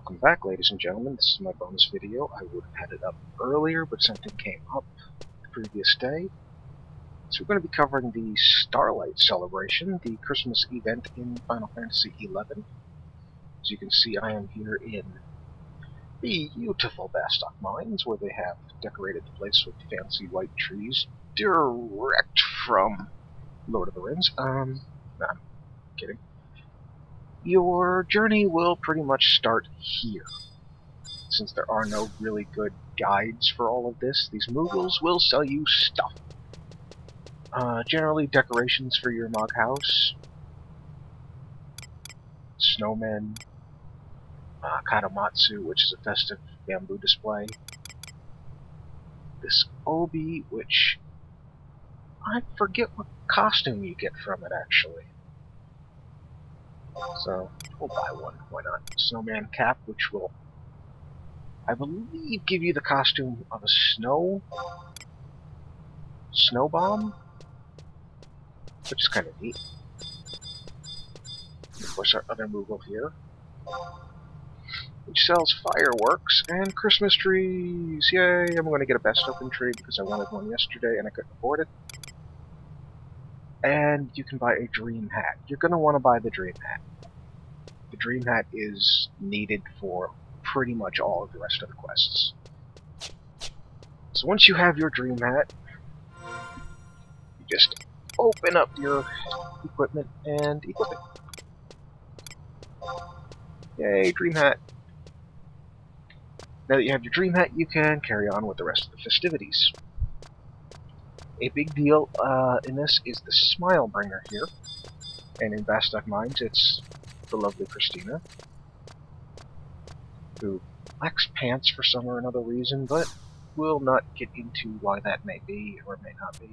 Welcome back, ladies and gentlemen. This is my bonus video. I would have had it up earlier, but something came up the previous day. So we're going to be covering the Starlight Celebration, the Christmas event in Final Fantasy XI. As you can see, I am here in the beautiful Bastok Mines, where they have decorated the place with fancy white trees, direct from Lord of the Rings. Nah, I'm kidding. Your journey will pretty much start here. Since there are no really good guides for all of this, these Moogles will sell you stuff. Generally decorations for your mug house, snowmen, Katamatsu, which is a festive bamboo display, this obi, which I forget what costume you get from it actually. So, we'll buy one, why not? Snowman cap, which will, I believe, give you the costume of a snow bomb, which is kind of neat. Of course, our other Moogle here, which sells fireworks and Christmas trees. Yay! I'm going to get a best open tree because I wanted one yesterday and I couldn't afford it. And you can buy a dream hat. You're going to want to buy the dream hat. The dream hat is needed for pretty much all of the rest of the quests. So once you have your dream hat, you just open up your equipment and equip it. Yay, dream hat. Now that you have your dream hat, you can carry on with the rest of the festivities. A big deal in this is the Smilebringer here, and in Bastok Mines it's the lovely Christina, who lacks pants for some or another reason, but we'll not get into why that may be or may not be.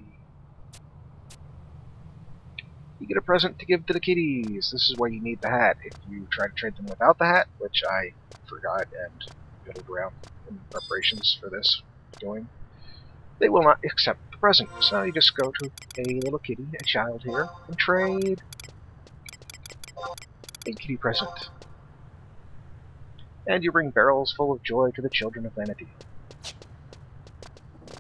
You get a present to give to the kitties. This is why you need the hat. If you try to trade them without the hat, which I forgot and fiddled around in preparations for this doing, they will not accept the present. So you just go to a little kitty, a child here, and trade a kitty present. And you bring barrels full of joy to the children of Vanity.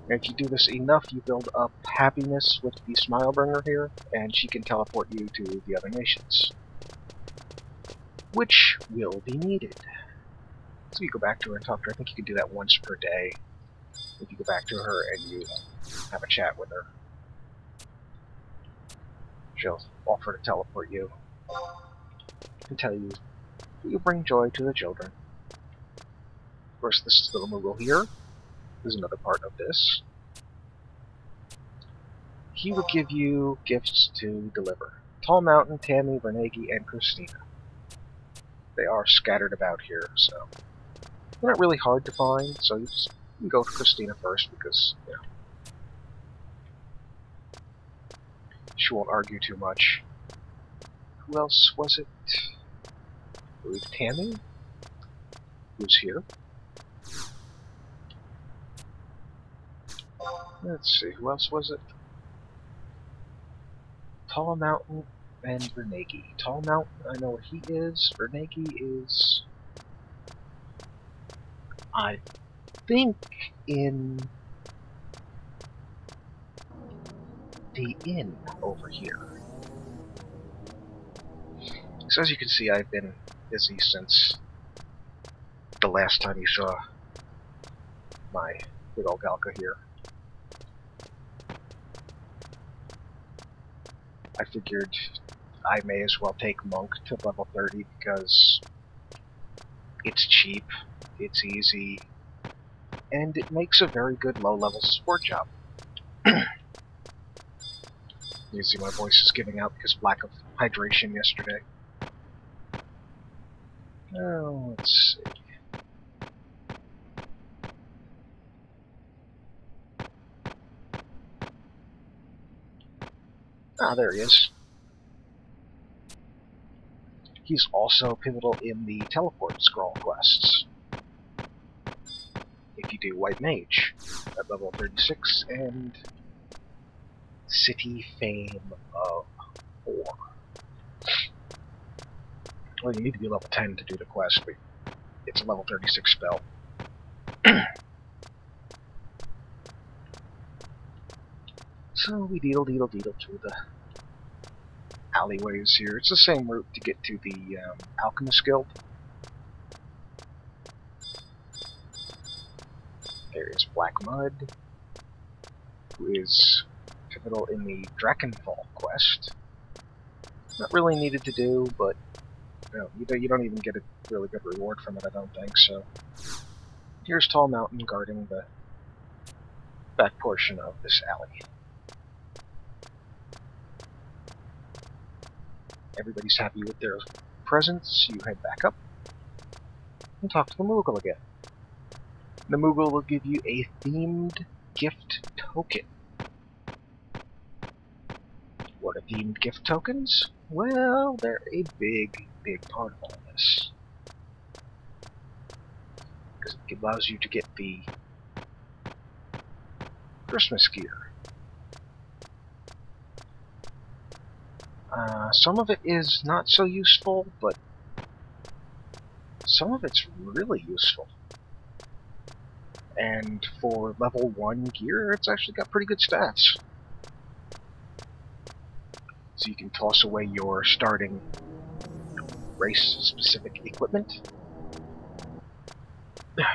And if you do this enough, you build up happiness with the Smilebringer here, and she can teleport you to the other nations, which will be needed. So you go back to her and talk to her. I think you can do that once per day. If you go back to her and you have a chat with her, she'll offer to teleport you and tell you you bring joy to the children. Of course, this is little Moogle here. This is another part of this. He will give you gifts to deliver. Tall Mountain, Tammy, Vernegi, and Christina. They are scattered about here, so they're not really hard to find, so you just can go to Christina first because, you know, she won't argue too much. Who else was it? I believe Tammy, who's here. Let's see, who else was it? Tall Mountain and Vernegi. Tall Mountain, I know where he is. Vernegi is, I think, in the inn over here. So as you can see, I've been busy since the last time you saw my good old Galka here. I figured I may as well take Monk to level 30 because it's cheap, it's easy, and it makes a very good low-level support job. You see my voice is giving out because of lack of hydration yesterday. Oh, let's see. Ah, there he is. He's also pivotal in the teleport scroll quests. If you do White Mage at level 36 and City Fame of 4. Well, you need to be level 10 to do the quest, but it's a level 36 spell. So we deedle through the alleyways here. It's the same route to get to the Alchemist Guild. There is Black Mud, who is pivotal in the Drakenfall quest. Not really needed to do, but you don't even get a really good reward from it, I don't think, so. Here's Tall Mountain guarding the back portion of this alley. Everybody's happy with their presence. You head back up and talk to the Moogle again. The Moogle will give you a themed gift token. What are themed gift tokens? Well, they're a big, big part of all this. Because it allows you to get the Christmas gear. Some of it is not so useful, but some of it's really useful. And for level 1 gear, it's actually got pretty good stats. So you can toss away your starting race-specific equipment.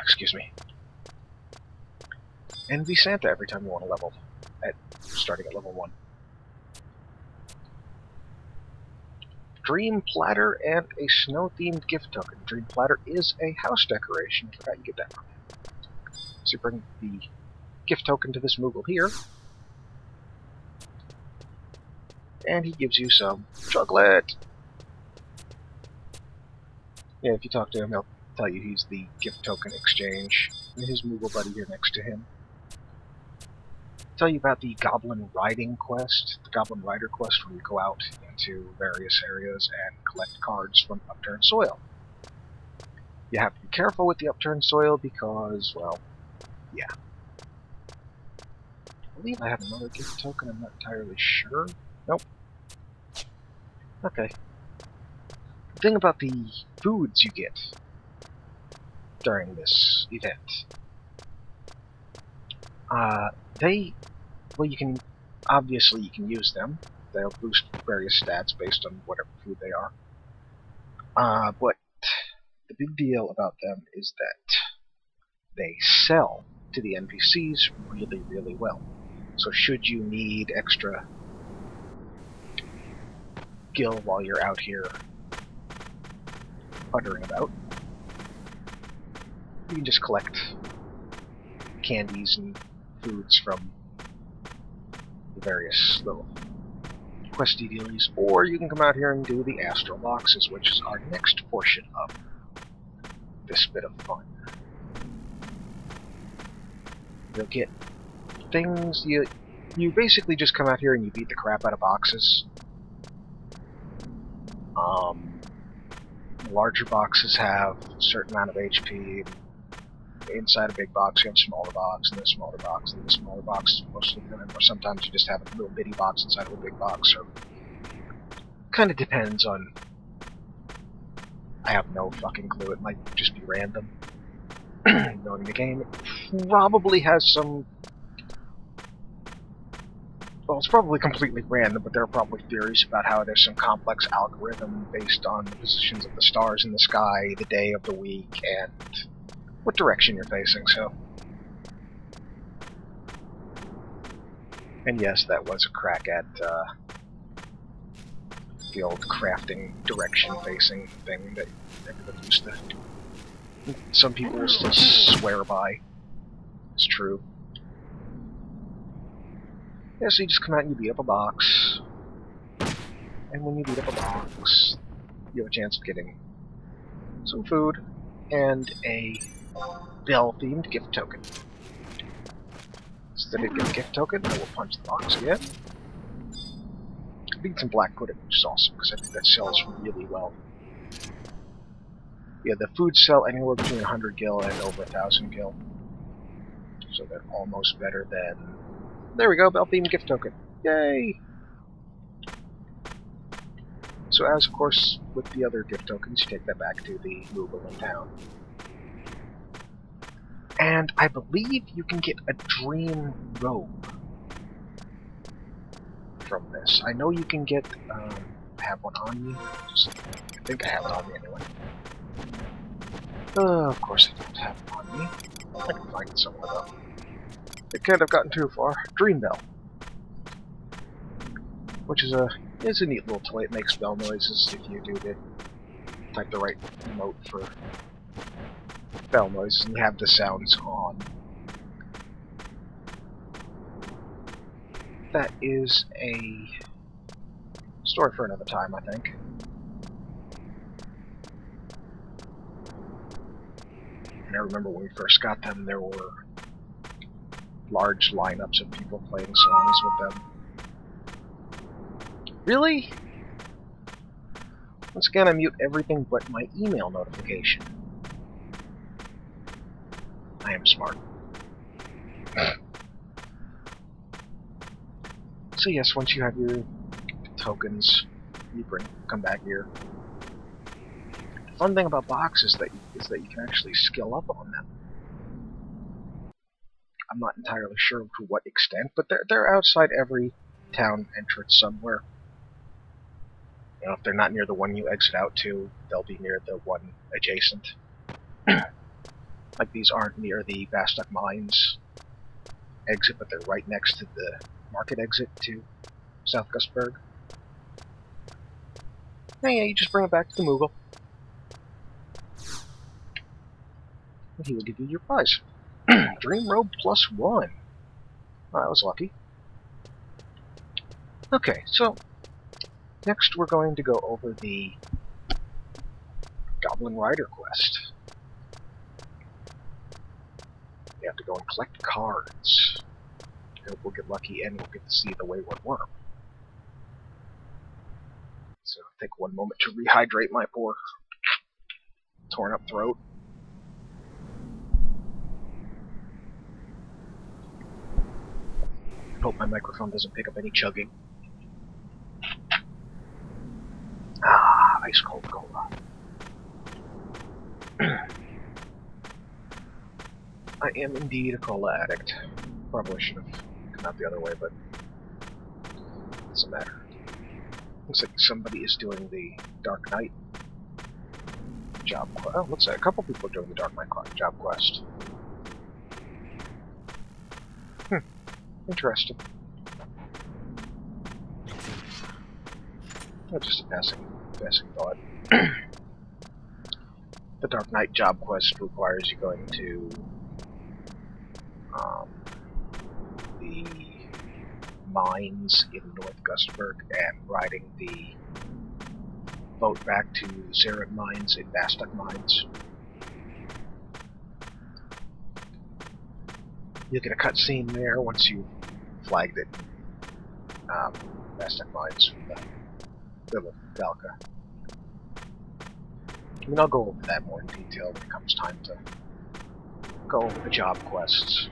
Excuse me. And be Santa every time you want to level, starting at level 1. Dream Platter and a snow-themed gift token. Dream Platter is a house decoration. I forgot you get that from him. So you bring the gift token to this Moogle here, and he gives you some chocolate. Yeah, if you talk to him, he'll tell you he's the gift token exchange, and his Moogle buddy here next to him. Tell you about the Goblin Riding quest, the Goblin Rider quest, where you go out into various areas and collect cards from upturned soil. You have to be careful with the upturned soil because, well, yeah. I believe I have another gift token, I'm not entirely sure. Nope. Okay. The thing about the foods you get during this event, well, obviously you can use them. They'll boost various stats based on whatever food they are. But the big deal about them is that they sell to the NPCs really, really well. So should you need extra gil while you're out here puttering about, you can just collect candies and foods from the various little questy dealies, or you can come out here and do the astral boxes, which is our next portion of this bit of fun. You'll get things, you basically just come out here and you beat the crap out of boxes. Larger boxes have a certain amount of HP. Inside a big box, you have a smaller box, and then a smaller box, and then a smaller box, most of the time, or sometimes you just have a little bitty box inside of a big box, or kind of depends on, I have no fucking clue, it might just be random. Knowing the game, it probably has some, well, it's probably completely random, but there are probably theories about how there's some complex algorithm based on the positions of the stars in the sky, the day of the week, and what direction you're facing, so. And yes, that was a crack at the old crafting direction-facing thing that everybody used to... Some people will still swear by. It's true. Yeah, so you just come out and you beat up a box. And when you beat up a box, you have a chance of getting some food and a bell-themed gift token. Instead of get a gift token, I will punch the box again. I beat some black pudding, which is awesome, because I think that sells really well. Yeah, the foods sell anywhere between 100 gil and over 1,000 gil. So they're almost better than... There we go, bell-themed gift token. Yay! So as, of course, with the other gift tokens, you take that back to the Moogle in town. And I believe you can get a dream robe from this. I know you can get, I have one on me. I think I have it on me anyway. Of course I don't have it on me. I can find it somewhere though. It can't have gotten too far. Dream Bell. Which is a neat little toy. It makes bell noises if you do type the right emote for bell noises and you have the sounds on. That is a story for another time, I think. And I remember when we first got them, there were large lineups of people playing songs with them. Really? Once again, I mute everything but my email notification. I am smart. So yes, once you have your tokens, you come back here. The fun thing about boxes is that you can actually skill up on them. I'm not entirely sure to what extent, but they're outside every town entrance somewhere. You know, if they're not near the one you exit out to, they'll be near the one adjacent. Like these aren't near the Bastok Mines exit, but they're right next to the market exit to South Gustburg. And yeah, you just bring it back to the Moogle. And he will give you your prize. Dream Robe +1. Well, that was lucky. Okay, so next we're going to go over the Goblin Rider quest. You have to go and collect cards. I hope we'll get lucky and we'll get to see the Wayward Worm. So take one moment to rehydrate my poor torn up throat. Hope my microphone doesn't pick up any chugging. Ah, ice cold cola. I am indeed a cola addict. Probably should have come out the other way, but it doesn't matter. Looks like somebody is doing the Dark Knight job quest. Oh, looks like a couple people are doing the Dark Knight job quest. Interesting. Oh, just a passing thought. The Dark Knight job quest requires you going to the mines in North Gustburg and riding the boat back to Zarin Mines in Bastok Mines. You'll get a cutscene there once you've flagged it. Bastok Mines from the little Valka. I mean, I'll go over that more in detail when it comes time to go over the job quests.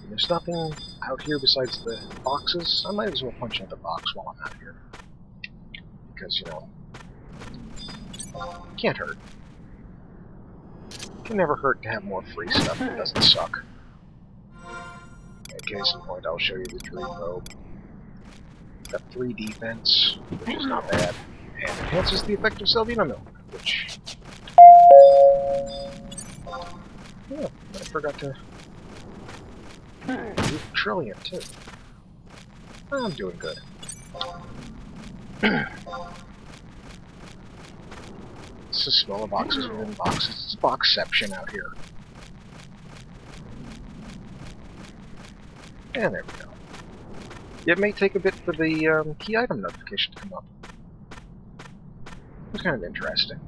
And there's nothing out here besides the boxes. I might as well punch another box while I'm out here. Because, you know, can't hurt. Can never hurt to have more free stuff that doesn't suck. In case in point, I'll show you the Dream Robe. Got 3 defense, which is not bad, and enhances the effect of Selvina Milk, which... Oh, I forgot to... do Trillion, too. I'm doing good. This is smaller boxes within boxes. It's boxception out here. And there we go. It may take a bit for the key item notification to come up. It's kind of interesting.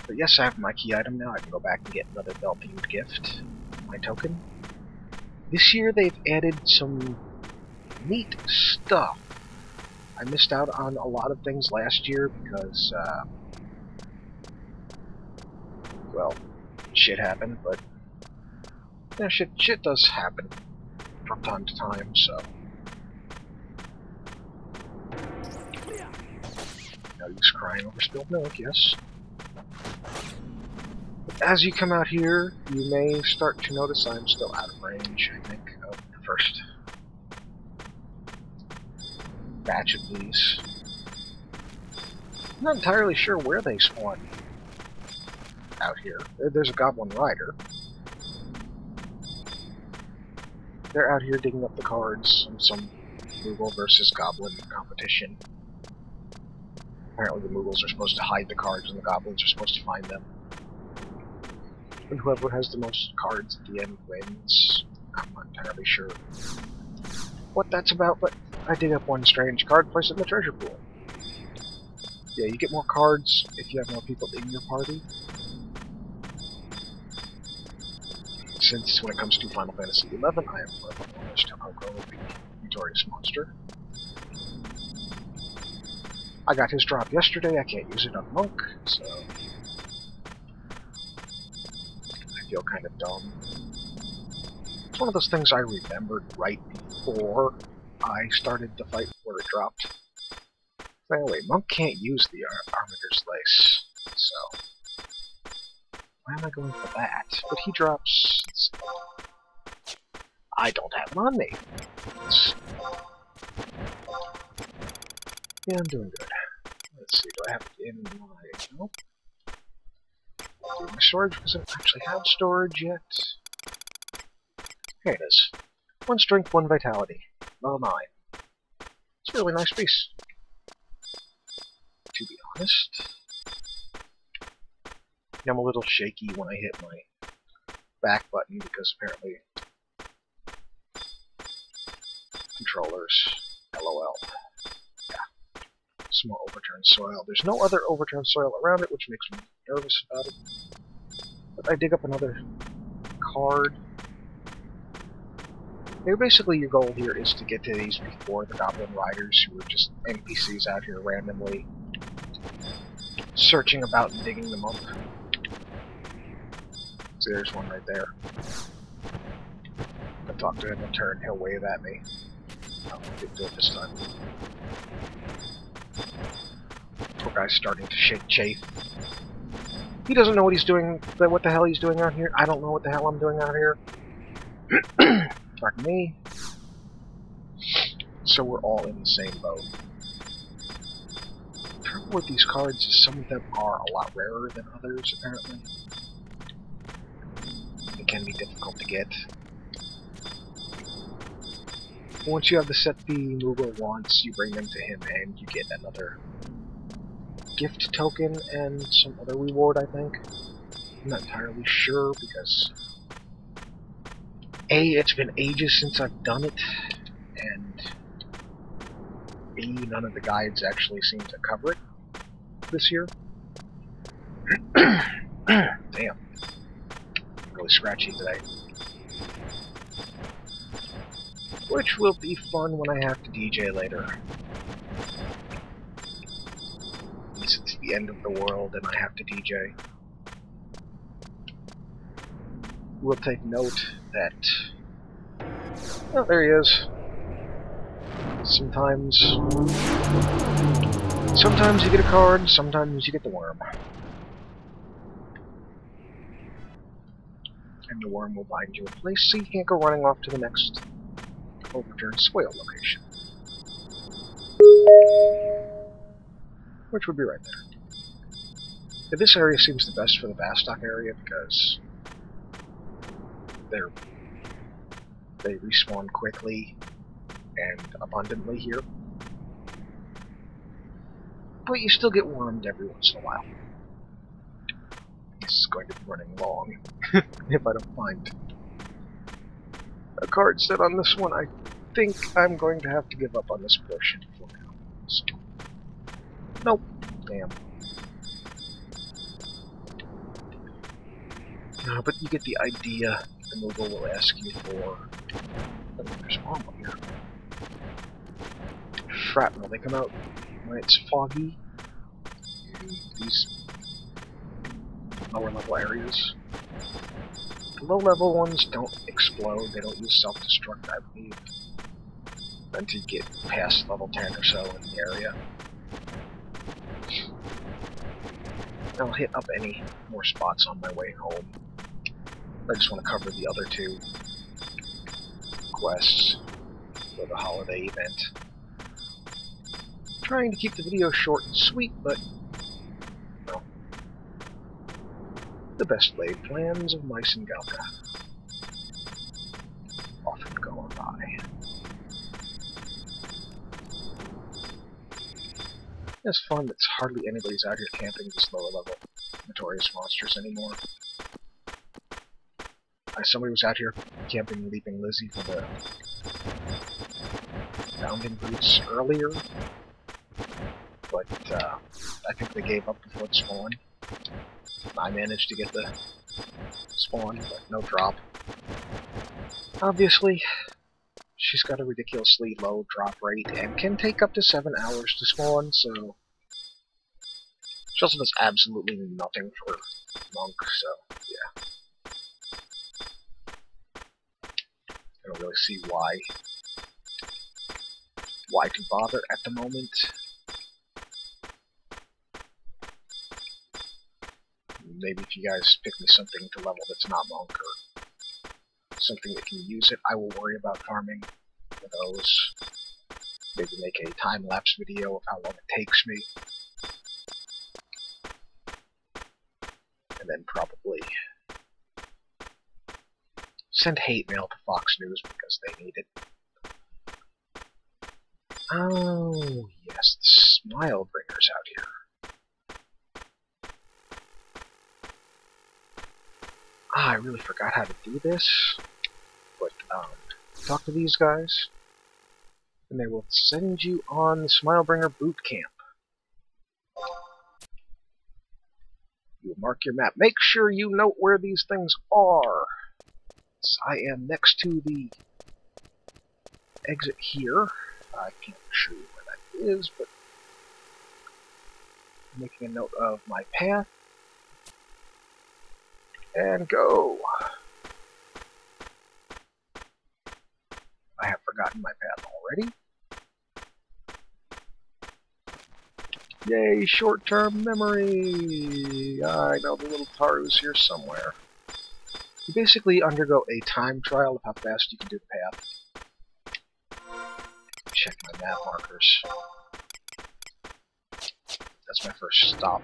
But yes, I have my key item now. I can go back and get another bell-themed gift. My token. This year they've added some neat stuff. I missed out on a lot of things last year because, well, shit happened, but yeah, shit does happen from time to time, so. No use crying over spilled milk, yes. As you come out here, you may start to notice I'm still out of range, I think, of the first batch of these. I'm not entirely sure where they spawn out here. There's a Goblin Rider. They're out here digging up the cards in some Moogle versus Goblin competition. Apparently the Moogles are supposed to hide the cards and the Goblins are supposed to find them. And whoever has the most cards at the end wins. I'm not entirely sure what that's about, but I dig up one strange card, place it in the treasure pool. Yeah, you get more cards if you have more people in your party. Since when it comes to Final Fantasy XI, I am forever managed to outgrow the Notorious Monster. I got his drop yesterday, I can't use it on Monk, so I feel kind of dumb. It's one of those things I remembered right before I started the fight where it dropped. Anyway, Monk can't use the Armiger's Lace, so why am I going for that? But he drops... I don't have it on me. Yeah, I'm doing good. Let's see, do I have it in my... Nope. Do my storage doesn't actually have storage yet. Here it is. 1 strength, 1 vitality. Level 9. It's a really nice piece. To be honest, I'm a little shaky when I hit my back button because apparently controllers, LOL. Yeah. Some more overturned soil. There's no other overturned soil around it, which makes me nervous about it. But I dig up another card. Maybe basically your goal here is to get to these before the Goblin Riders, who are just NPCs out here randomly searching about and digging them up. See, there's one right there. I talk to him in turn, he'll wave at me. I didn't do it this time. Poor guy's starting to chafe. He doesn't know what he's doing, what the hell he's doing out here. I don't know what the hell I'm doing out here. Pardon me. So we're all in the same boat. The trouble with these cards is some of them are a lot rarer than others, apparently. It can be difficult to get. Once you have the set the Moogle wants, you bring them to him and you get another gift token and some other reward, I think. I'm not entirely sure because A, it's been ages since I've done it, and B, none of the guides actually seem to cover it this year. Damn. Really scratchy today. Which will be fun when I have to DJ later. Since it's the end of the world and I have to DJ. We'll take note that... Oh, there he is. Sometimes you get a card, sometimes you get the worm. And the worm will bind you in place, so you can't go running off to the next overturned soil location. Which would be right there. But this area seems the best for the Bastok area because they respawn quickly and abundantly here. But you still get wormed every once in a while. This is going to be running long if I don't find a card set on this one. I think I'm going to have to give up on this portion for now. So. Nope. Damn. No, but you get the idea. The Moogle will ask you for... Oh, there's armor here. Shrapnel. They come out when it's foggy. These lower level areas. The low level ones don't explode. They don't use self-destruct, I believe. Until you get past level 10 or so in the area. I'll hit up any more spots on my way home. I just want to cover the other two quests for the holiday event. Trying to keep the video short and sweet, but well, the best laid plans of Mice and Galka often go awry. It's fun that hardly anybody's out here camping these lower level notorious monsters anymore. Somebody was out here camping Leaping Lizzie for the Bounding Brutes earlier, but I think they gave up before the spawn. I managed to get the spawn, but no drop. Obviously, she's got a ridiculously low drop rate and can take up to 7 hours to spawn, so she also does absolutely nothing for Monk, so yeah. I don't really see why to bother at the moment. Maybe if you guys pick me something to level that's not Monk or something that can use it, I will worry about farming for those. Maybe make a time-lapse video of how long it takes me. And then probably send hate mail to Fox News because they need it. Oh, yes, the Smilebringer out here. I really forgot how to do this, but talk to these guys, and they will send you on the Smilebringer boot camp. You will mark your map. Make sure you note where these things are. So I am next to the exit here. I can't show you where that is, but I'm making a note of my path. And go! I have forgotten my path already. Yay, short-term memory! I know the little Taru's here somewhere. You basically undergo a time trial of how fast you can do the path. Check my map markers. That's my first stop.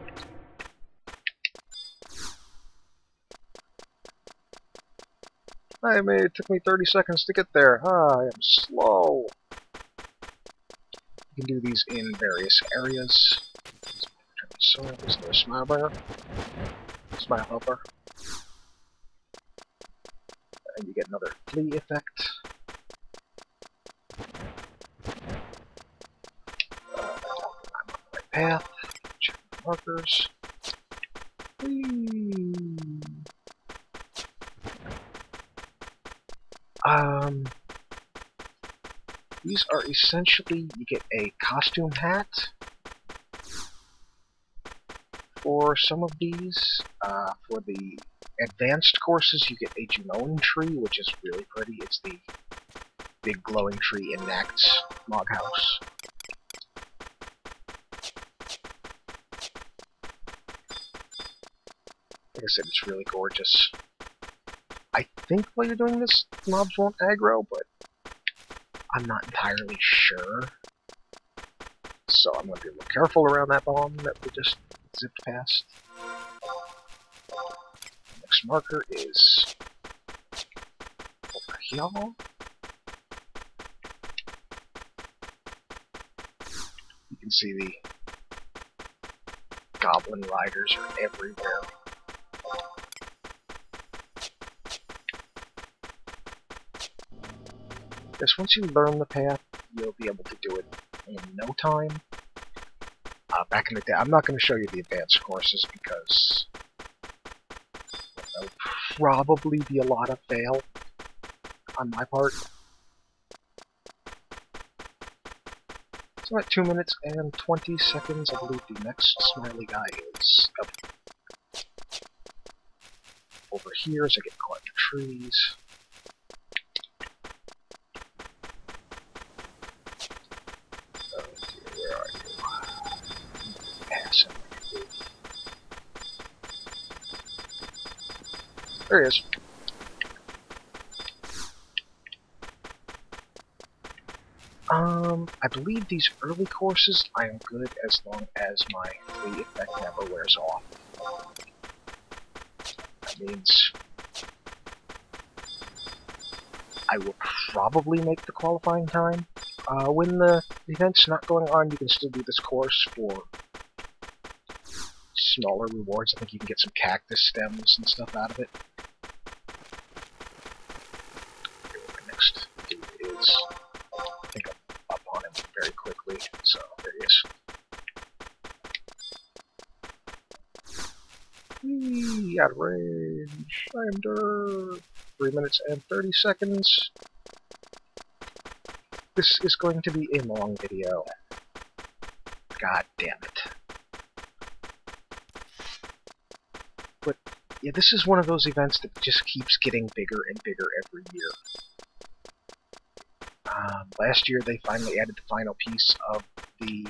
It took me 30 seconds to get there. I am slow. You can do these in various areas. So there's another Smilebringer. Smile helper. And you get another flea effect. I'm on the right path. Check the markers. Whee! These are essentially, you get a costume hat for some of these. For the advanced courses, you get a Junoan tree, which is really pretty. It's the big glowing tree in Nact's log house. Like I said, it's really gorgeous. I think while you're doing this, mobs won't aggro, but I'm not entirely sure. So I'm going to be a little careful around that bomb that we just zipped past. Next marker is over here. You can see the Goblin riders are everywhere. Because once you learn the path, you'll be able to do it in no time. Back in the day, I'm not going to show you the advanced courses because there'll probably be a lot of fail on my part. So at 2 minutes and 20 seconds, I believe the next smiley guy is up. Over here as I get caught in the trees. There he is. I believe these early courses I am good as long as my 3 effect never wears off. That means I will probably make the qualifying time. When the event's not going on, you can still do this course for smaller rewards. I think you can get some cactus stems and stuff out of it. Okay, what my next dude is. I think I'm up on him very quickly, so there he is. Whee! Out of range! I am dirt! 3 minutes and 30 seconds. This is going to be a long video. God damn it. But, yeah, this is one of those events that just keeps getting bigger and bigger every year. Last year they finally added the final piece of the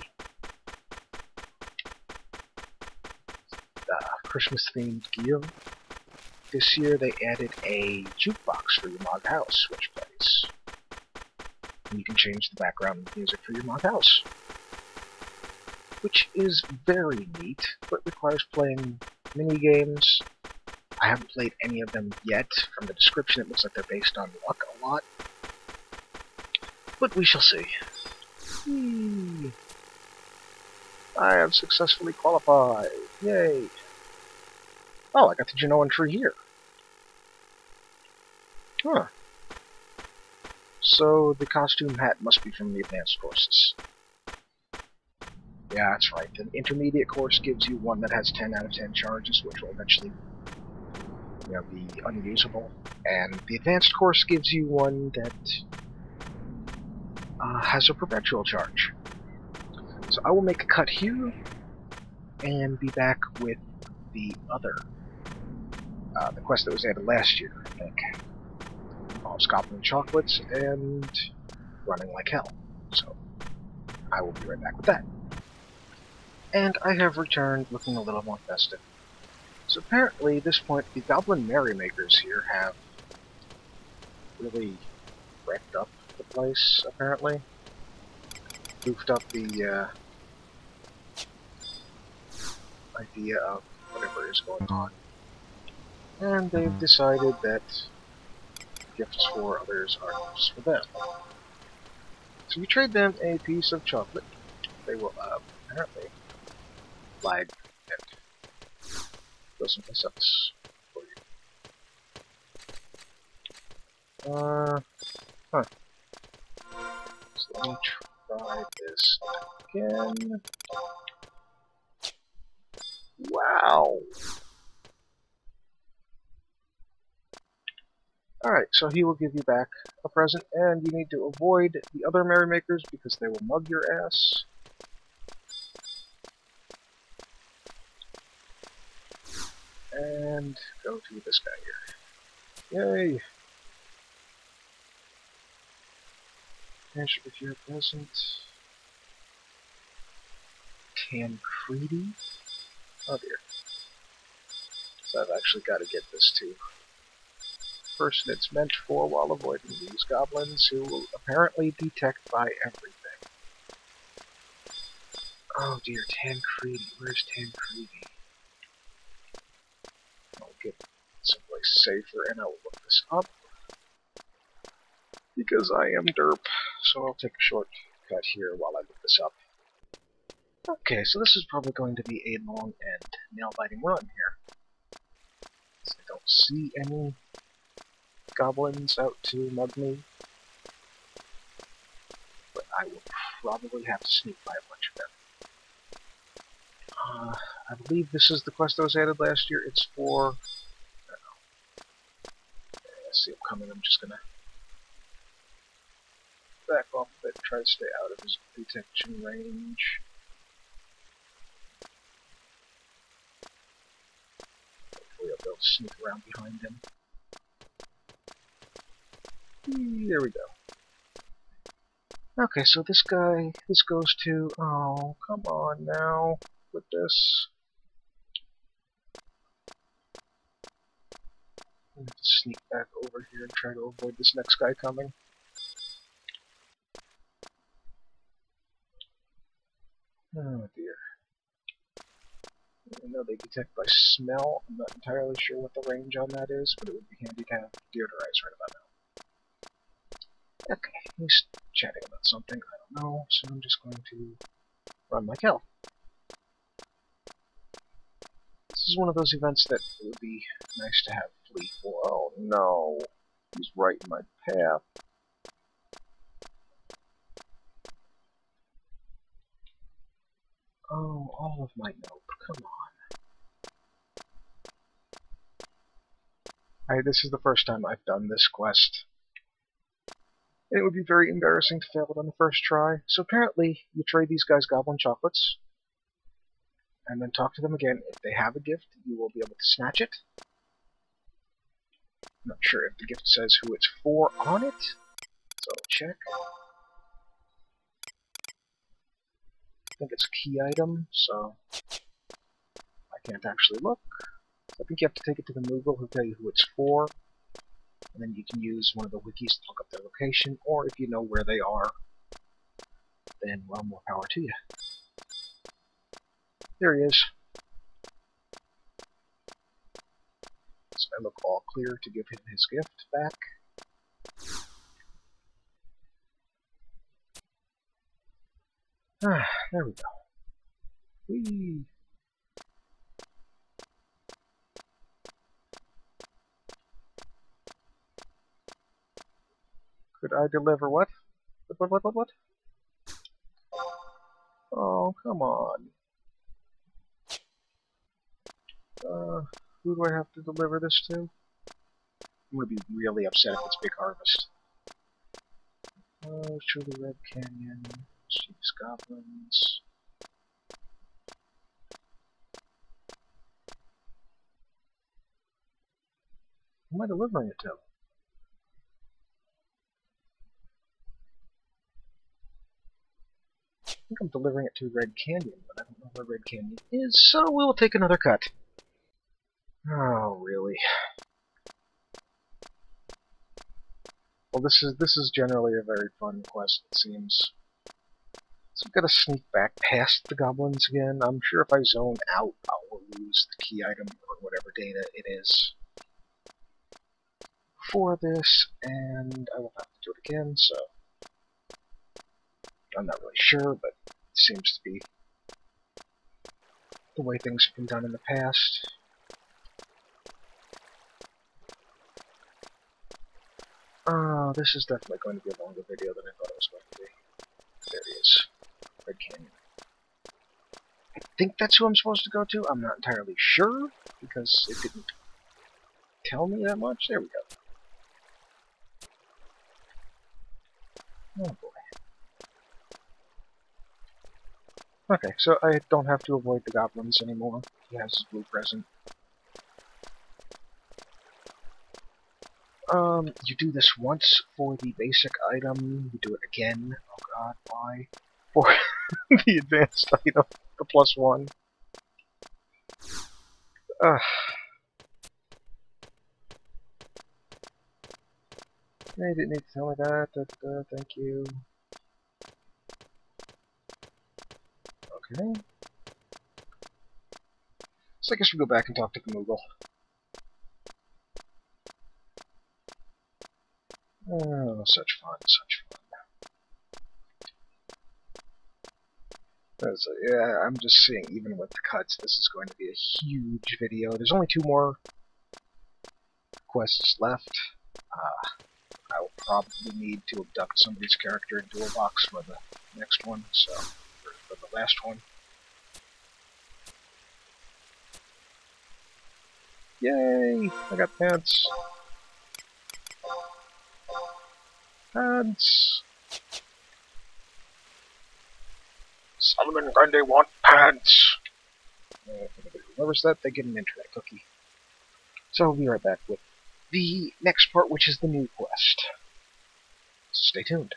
Christmas-themed gear. This year they added a jukebox for your mod house, which plays. And you can change the background music for your mod house. Which is very neat, but requires playing mini-games. I haven't played any of them yet. From the description it looks like they're based on luck a lot. But we shall see. I have successfully qualified. Yay! Oh, I got the Genoan tree here. Huh. So the costume hat must be from the advanced courses. Yeah, that's right. The intermediate course gives you one that has 10 out of 10 charges, which will eventually, be unusable. And the advanced course gives you one that has a perpetual charge. So I will make a cut here and be back with the other, the quest that was added last year, I think. Involves Goblin chocolates and running like hell. So I will be right back with that. And I have returned looking a little more festive. So apparently, at this point, the Goblin Merrymakers here have really wrecked up the place, apparently. Goofed up the idea of whatever is going on. And they've decided that gifts for others are gifts for them. So you trade them a piece of chocolate. They will apparently flag and go someplace else for you. Huh. So let me try this again. Wow! Alright, so he will give you back a present, and you need to avoid the other merrymakers because they will mug your ass. And go to this guy here. Yay! Finish with your present. Tancredi? Oh dear. So I've actually got to get this to the person it's meant for while avoiding these goblins who will apparently detect by everything. Oh dear, Tancredi. Where's Tancredi? I'll get someplace safer and I'll look this up. Because I am derp, so I'll take a short cut here while I look this up. Okay, so this is probably going to be a long and nail-biting run here. I don't see any goblins out to mug me. But I will probably have to sneak by a bunch of them. I believe this is the quest that was added last year. It's for... I don't know. I see him coming. I'm just gonna back off a bit and try to stay out of his detection range. Hopefully I'll be able to sneak around behind him. There we go. Okay, so this guy, this goes to... Oh, come on now with this. sneak back over here and try to avoid this next guy coming. Oh dear. I know they detect by smell. I'm not entirely sure what the range on that is, but it would be handy to have deodorize right about now. Okay, he's chatting about something, I don't know, so I'm just going to run like hell. This is one of those events that it would be nice to have flee for. Oh no, he's right in my path. Oh, all of my nope, come on. Alright, this is the first time I've done this quest. It would be very embarrassing to fail it on the first try. So apparently, you trade these guys Goblin chocolates, and then talk to them again. If they have a gift, you will be able to snatch it. I'm not sure if the gift says who it's for on it, so I'll check. I think it's a key item, so I can't actually look. I think you have to take it to the Moogle who'll tell you who it's for, and then you can use one of the wikis to look up their location, or if you know where they are, then, well, more power to you. There he is. So I look all clear to give him his gift back. Ah, there we go. Whee! Could I deliver what? What? Oh, come on. Who do I have to deliver this to? I'm gonna be really upset if it's Big Harvest. Oh, Truly Red Canyon, Chief's Goblins. Who am I delivering it to? I think I'm delivering it to Red Canyon, but I don't know where Red Canyon is, so we'll take another cut. Oh, really? Well, this is generally a very fun quest, it seems. So I've got to sneak back past the goblins again. I'm sure if I zone out, I will lose the key item or whatever data it is for this, and I will have to do it again, so I'm not really sure, but it seems to be the way things have been done in the past. Oh, this is definitely going to be a longer video than I thought it was going to be. There he is. Red Canyon. I think that's who I'm supposed to go to. I'm not entirely sure, because it didn't tell me that much. There we go. Oh boy. Okay, so I don't have to avoid the goblins anymore. He has his blue present. You do this once for the basic item, you do it again. Oh god, why? For the advanced item, the +1. They didn't need to tell me that. Thank you. Okay. So I guess we'll go back and talk to the Moogle. Oh, such fun, such fun. Yeah, I'm just seeing, even with the cuts, this is going to be a huge video. There's only 2 more quests left. I will probably need to abduct somebody's character into a box for the next one, so, for the last one. Yay! I got pants! Pants! Solomon Grundy want pants! If anybody remembers that, they get an internet cookie. So we'll be right back with the next part, which is the new quest. So stay tuned.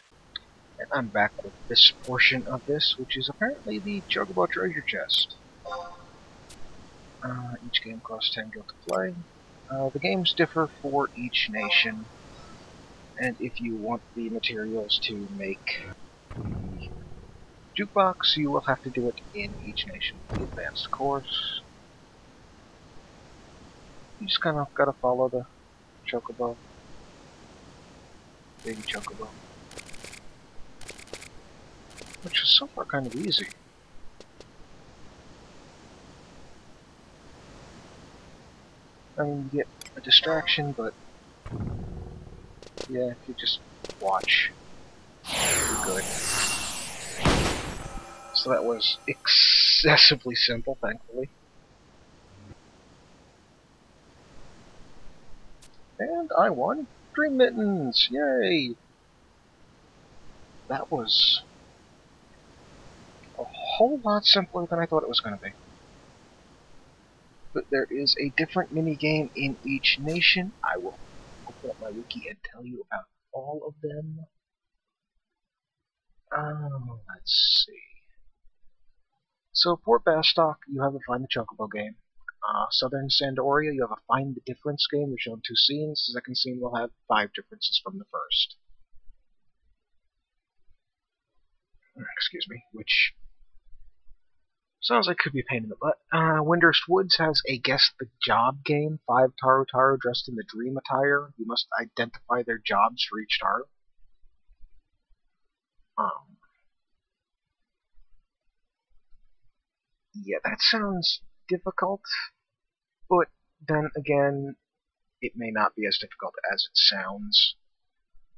And I'm back with this portion of this, which is apparently the Chocobo treasure chest. Each game costs 10 gil to play. The games differ for each nation, and if you want the materials to make the jukebox, you will have to do it in each nation. The advanced course, you just kind of gotta follow the chocobo, baby chocobo, which is so far kind of easy. I mean, you get a distraction, but yeah, if you just watch, you're good. So that was excessively simple, thankfully. And I won Dream Mittens! Yay! That was a whole lot simpler than I thought it was going to be. But there is a different minigame in each nation. I will open up my wiki and tell you about all of them. Let's see. So, Port Bastock, you have a Find the Chocobo game. Southern Sandoria, you have a Find the Difference game. We're shown 2 scenes. The second scene will have 5 differences from the first. Excuse me, which sounds like could be a pain in the butt. Windurst Woods has a Guess the Job game. 5 Taru Taru dressed in the dream attire. You must identify their jobs for each Taru. Yeah, that sounds difficult, but then again, it may not be as difficult as it sounds.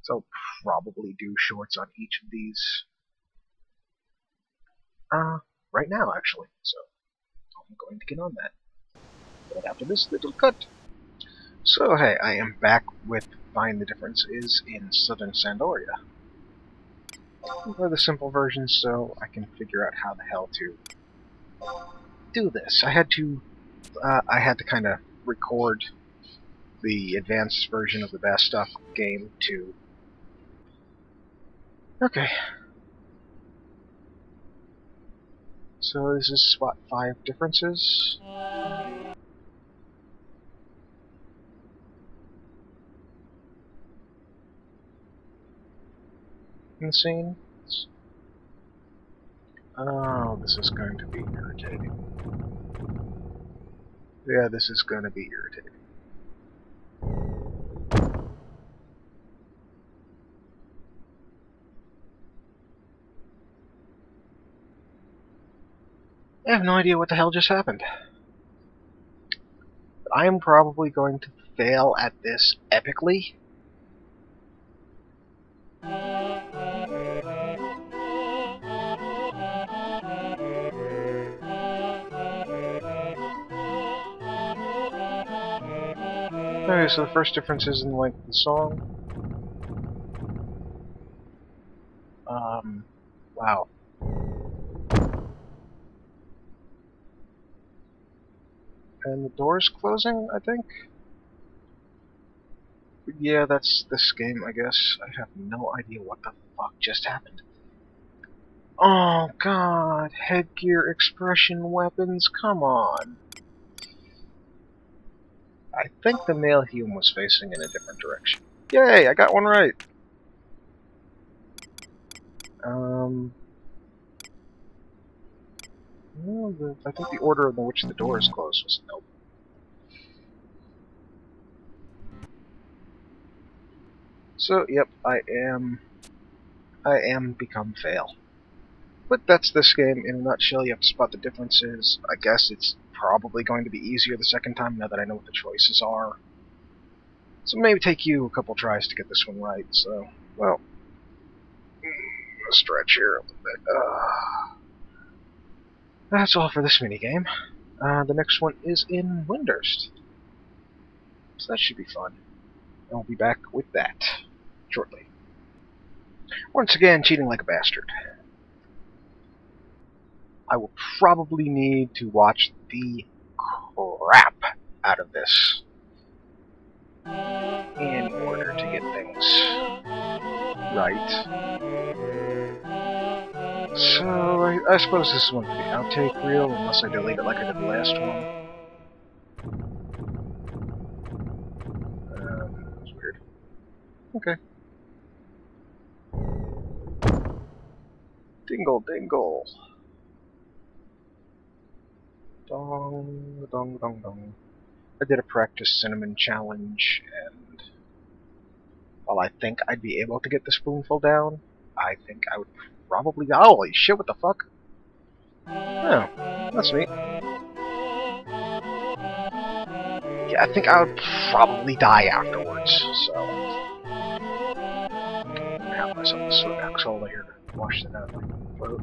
So I'll probably do shorts on each of these right now, actually. So I'm going to get on that. But after this little cut. So hey, I am back with Find the Difference is in Southern Sandoria. For the simple version, so I can figure out how the hell to do this. I had to kind of record the advanced version of the Bastock game to... Okay. So this is spot 5 differences. In the scene. Oh, this is going to be irritating. Yeah, this is going to be irritating. I have no idea what the hell just happened. But I am probably going to fail at this epically. Okay, so the first difference is in the length of the song. Wow. And the door's closing, I think? Yeah, that's this game, I guess. I have no idea what the fuck just happened. Oh, God. Headgear, expression, weapons, come on. I think the male human was facing in a different direction. Yay, I got one right! Well, I think the order in which the door is closed was nope. So, yep, I am become fail. But that's this game in a nutshell. You have to spot the differences. I guess it's probably going to be easier the second time now that I know what the choices are. So maybe take you a couple tries to get this one right. So, well, stretch here a little bit. That's all for this minigame. The next one is in Windurst. So that should be fun. And we'll be back with that shortly. Once again, cheating like a bastard. I will probably need to watch the crap out of this in order to get things right. So, I suppose this is one for the outtake reel, unless I delete it like I did the last one. Okay. Dingle, dingle. Dong, dong, dong, dong. I did a practice cinnamon challenge, and while I think I'd be able to get the spoonful down, I think I would probably... Holy shit, what the fuck? Oh, that's neat. Yeah, I think I would probably die afterwards, so... I have myself a Sodax cola here to wash that out of my throat.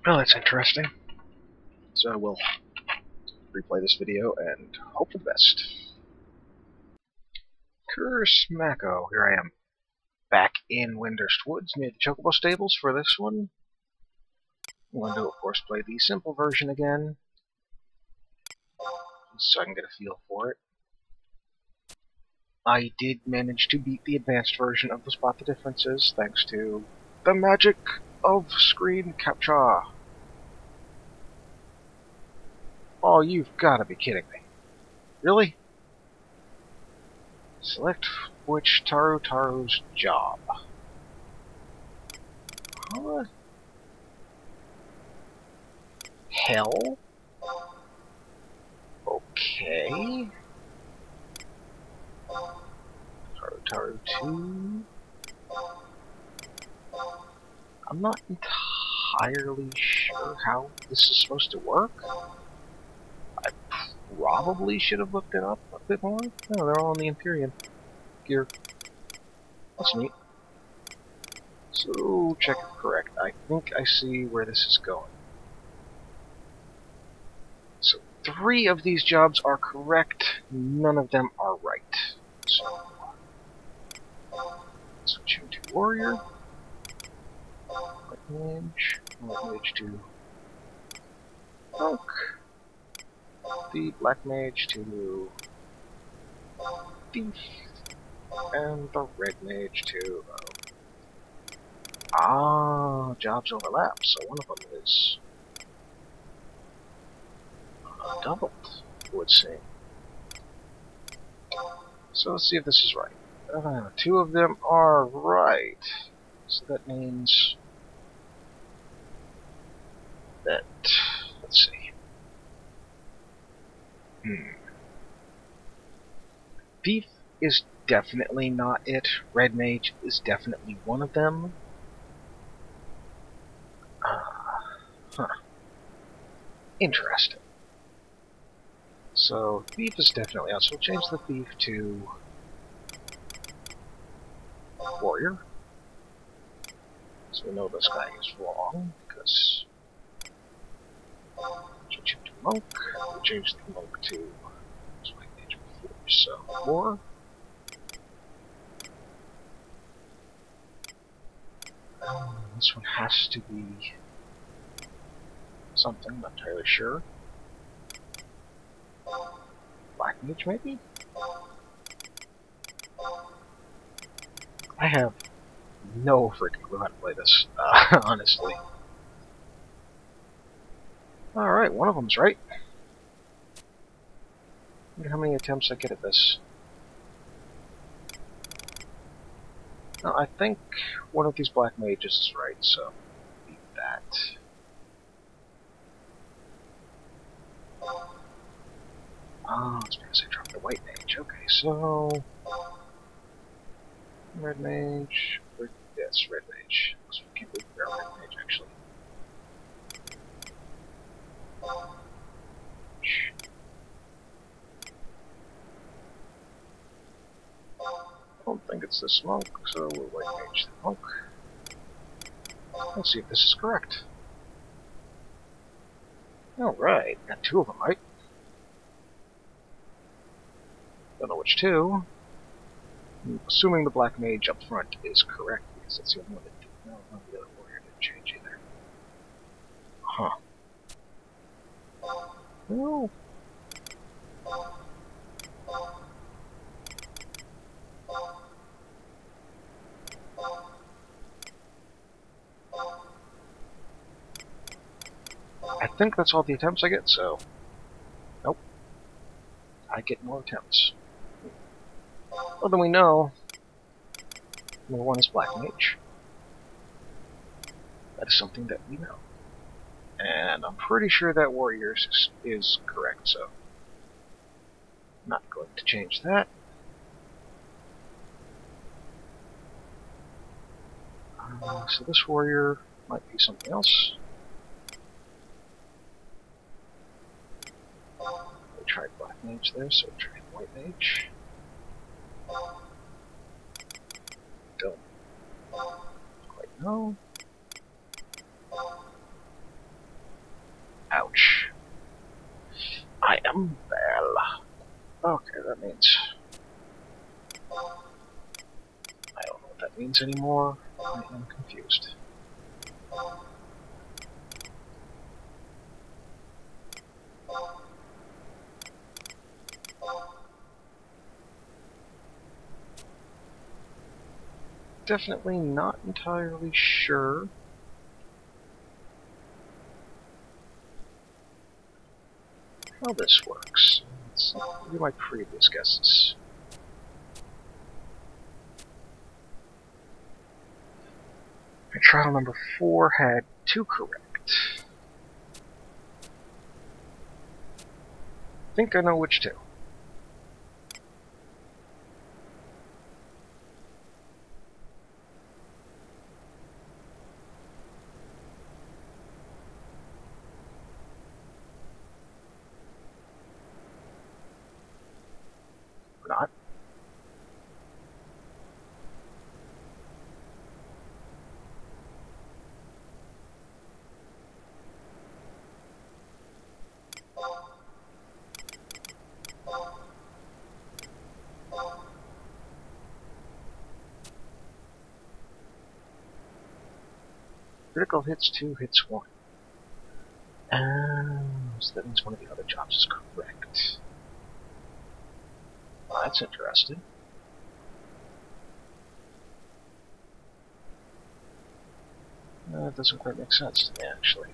Oh, that's interesting. So we'll replay this video and hope for the best. Kursmako, here I am. Back in Windhurst Woods near the Chocobo Stables for this one. I'm going to, of course, play the simple version again, so I can get a feel for it. I did manage to beat the advanced version of the Spot the Differences, thanks to the magic of screen capture. Oh, you've got to be kidding me. Really? Select which Taru's job. Huh? Hell? Okay. Taru 2. I'm not entirely sure how this is supposed to work. I probably should have looked it up a bit more. No, they're all in the Empyrean gear. That's neat. So, check it correct. I think I see where this is going. So, 3 of these jobs are correct, none of them are right. So, switch into Warrior. White Mage to Monk. The Black Mage to Thief. And the Red Mage to... jobs overlap, so one of them is doubled, it would seem. So let's see if this is right. 2 of them are right. So that means that... let's see. Thief is definitely not it. Red Mage is definitely one of them. Interesting. So, Thief is definitely out. So we'll change the Thief to Warrior. So we know this guy is wrong, because... Change him to Monk. We'll change the Monk to... White Mage before, so 4. This one has to be something, I'm not entirely sure. Black Mage, maybe? I have no freaking clue how to play this, honestly. Alright, one of them's right. Wonder how many attempts I get at this. No, I think one of these Black Mages is right, so beat that. Oh, it's because I dropped the White Mage. Okay, so... Red Mage... Yes, Red Mage. So we can't believe we're Red Mage, actually. I don't think it's this Monk, so we'll White Mage the Monk. Let's see if this is correct. Alright, got 2 of them right. Don't know which 2. I'm assuming the Black Mage up front is correct, because that's the only one that did. No, the other Warrior didn't change either. Huh. No. think that's all the attempts I get, so... Nope. I get more attempts. Well, then we know... Number 1 is Black Mage. That is something that we know. And I'm pretty sure that Warriors is correct, so... Not going to change that. So this warrior might be something else. We tried Black Mage there, so we'll try White Mage. Don't quite know. Ouch. I am Bell. Okay, that means... I don't know what that means anymore. I am confused. Definitely not entirely sure. How this works. Let's do my previous guesses. Trial number 4 had 2 correct. I think I know which 2. Or not. Critical hits 2, hits 1. So that means one of the other jobs is correct. Well, that's interesting. That doesn't quite make sense to me, actually.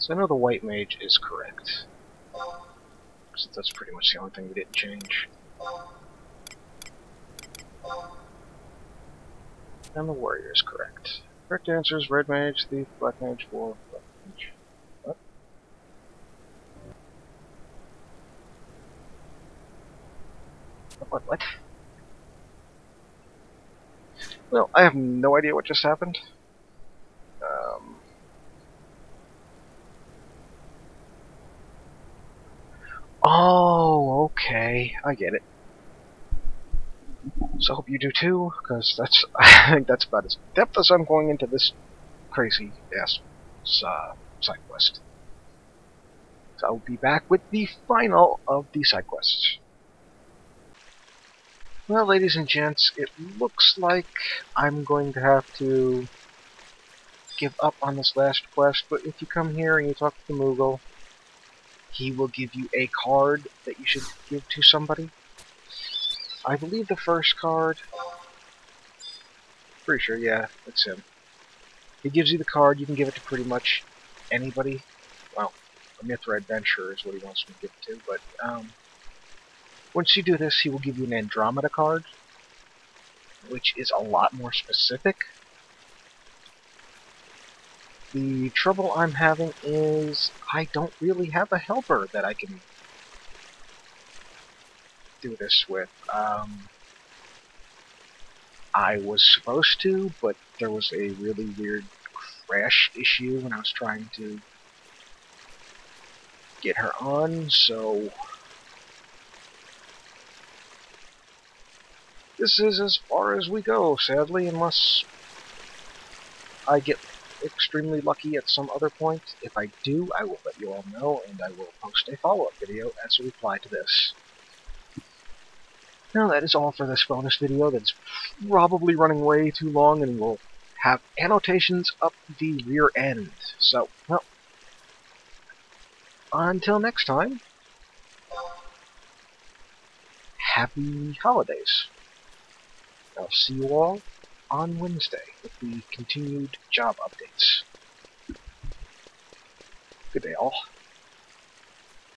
So I know the White Mage is correct. So that's pretty much the only thing we didn't change. And the Warrior is correct. Correct answer is Red Mage, Thief, Black Mage, War, Black Mage. What? What? Well, I have no idea what just happened. Oh, okay. I get it. So I hope you do too, because that's I think that's about as depth as I'm going into this crazy ass side quest. So I'll be back with the final of the side quests. Well, ladies and gents, it looks like I'm going to have to give up on this last quest, but if you come here and you talk to Moogle, he will give you a card that you should give to somebody. I believe the first card... Pretty sure, yeah, that's him. He gives you the card, you can give it to pretty much anybody. Well, a Mithra adventurer is what he wants me to give it to, but, once you do this, he will give you an Andromeda card, which is a lot more specific. The trouble I'm having is I don't really have a helper that I can do this with. I was supposed to, but there was a really weird crash issue when I was trying to get her on, so this is as far as we go, sadly, unless I get extremely lucky at some other point. If I do, I will let you all know, and I will post a follow-up video as a reply to this. Now that is all for this bonus video. That's probably running way too long and will have annotations up the rear end. So, well, until next time, happy holidays. I'll see you all on Wednesday with the continued job updates. Good day, all.